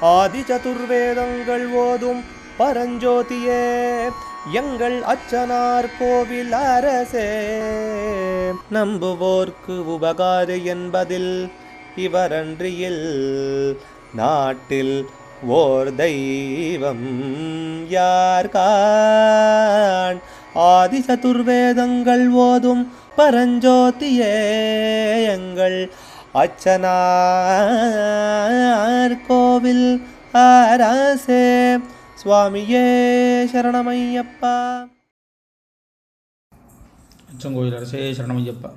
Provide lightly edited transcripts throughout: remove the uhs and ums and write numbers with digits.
ஆதி சதுர்வேதங்கள் ஓதும் பரஞ்சோதியே எங்கள் அச்சனார் கோவில் அரசே. நம்புவோர்க்கு உபகாரி என்பதில் இவரன்றியில் நாட்டில் ஓர் தெய்வம் யார்கான். ஆதி சதுர்வேதங்கள் ஓதும் பரஞ்சோதியே எங்கள் அச்சனார் கோவில் அரசே. சுவாமியே சரணமையப்பா. அச்சங்கோயில் அரசே சரணமையப்பா.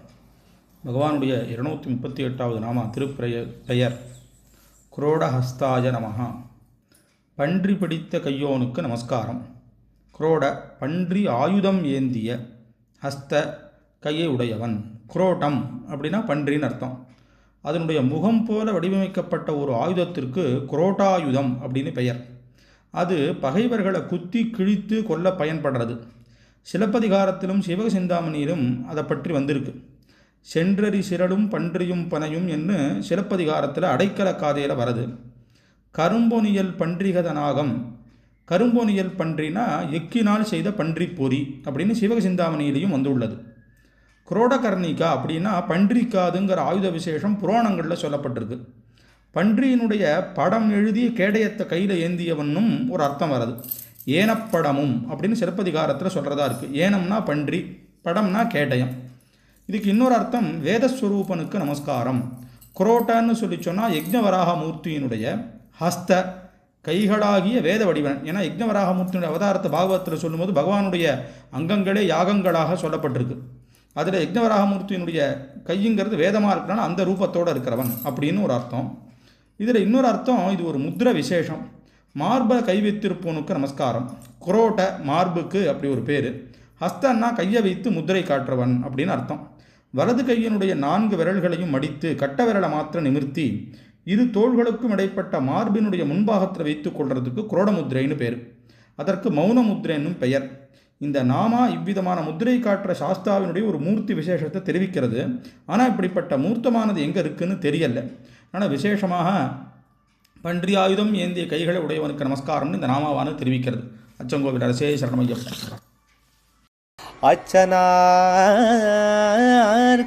பகவானுடைய 238வது நாம திருப்பெயர் குரோடஹஸ்தாய நமஹா. பன்றி பிடித்த கையோனுக்கு நமஸ்காரம். குரோட பன்றி ஆயுதம் ஏந்திய, ஹஸ்த கையை உடையவன். குரோட்டம் அப்படின்னா பன்றின்னு அர்த்தம். அதனுடைய முகம் போல வடிவமைக்கப்பட்ட ஒரு ஆயுதத்திற்கு குரோட்டாயுதம் அப்படின்னு பெயர். அது பகைவர்களை குத்தி கிழித்து கொல்ல பயன்படுறது. சிலப்பதிகாரத்திலும் சிவகசிந்தாமணியிலும் அதை பற்றி வந்திருக்கு. சென்றறி சிரடும் பன்றியும் பனையும் என்று சிலப்பதிகாரத்தில் அடைக்கல காதையில் வருது. கரும்பொனியல் பன்றிகதனாகம். கரும்பொனியல் பன்றினா எக்கினால் செய்த பன்றி பொறி அப்படின்னு சிவகசிந்தாமணியிலையும் வந்துள்ளது. குரோடகர்ணிகா அப்படின்னா பன்றிக்காதுங்கிற ஆயுத விசேஷம் புராணங்களில் சொல்லப்பட்டிருக்கு. பன்றியினுடைய படம் எழுதி கேடயத்தை கையில் ஏந்தியவனும் ஒரு அர்த்தம் வருது. ஏனப்படமும் அப்படின்னு சிலப்பதிகாரத்தில் சொல்கிறதா இருக்குது. ஏனம்னா பன்றி, படம்னா கேடயம். இதுக்கு இன்னொரு அர்த்தம் வேதஸ்வரூபனுக்கு நமஸ்காரம். குரோட்டன்னு சொல்லி சொன்னால் யக்ஞவராக மூர்த்தியினுடைய ஹஸ்த கைகளாகிய வேத வடிவன். ஏன்னா யக்ஞவராக மூர்த்தியினுடைய அவதாரத்தை பாகவத்தில் சொல்லும்போது பகவானுடைய அங்கங்களே யாகங்களாக சொல்லப்பட்டிருக்கு. அதில் யக்ஞவராக மூர்த்தியினுடைய கைங்கிறது வேதமாக இருக்கிறான், அந்த ரூபத்தோடு இருக்கிறவன் அப்படின்னு ஒரு அர்த்தம். இதில் இன்னொரு அர்த்தம், இது ஒரு முத்திர விசேஷம். மார்பை கை வைத்திருப்போனுக்கு நமஸ்காரம். குரோட்ட மார்புக்கு அப்படி ஒரு பேர். ஹஸ்தன்னா கையை வைத்து முத்திரை காட்டுறவன் அப்படின்னு அர்த்தம். வலது கையினுடைய 4 விரல்களையும் மடித்து கட்ட விரலை மாத்திரம் நிமிர்த்தி இரு தோள்களுக்கும் இடைப்பட்ட மார்பினுடைய முன்பாகத்தில் வைத்து கொள்றதுக்கு குரோட முத்திரைன்னு பேர். அதற்கு மௌன முத்திரைன்னும் பெயர். இந்த நாமா இவ்விதமான முத்திரை காட்டுற சாஸ்தாவினுடைய ஒரு மூர்த்தி விசேஷத்தை தெரிவிக்கிறது. ஆனால் இப்படிப்பட்ட மூர்த்தமானது எங்கே இருக்குன்னு தெரியல. ஆனால் விசேஷமாக பன்றி ஆயுதம் ஏந்திய கைகளை உடையவனுக்கு நமஸ்காரம்னு இந்த நாமாவானது தெரிவிக்கிறது. அச்சங்கோவில் அரசே சரணமையப்பா. அச்சனார்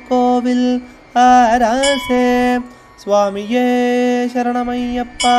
கோவில் அரசே. சுவாமியே சரணமையப்பா.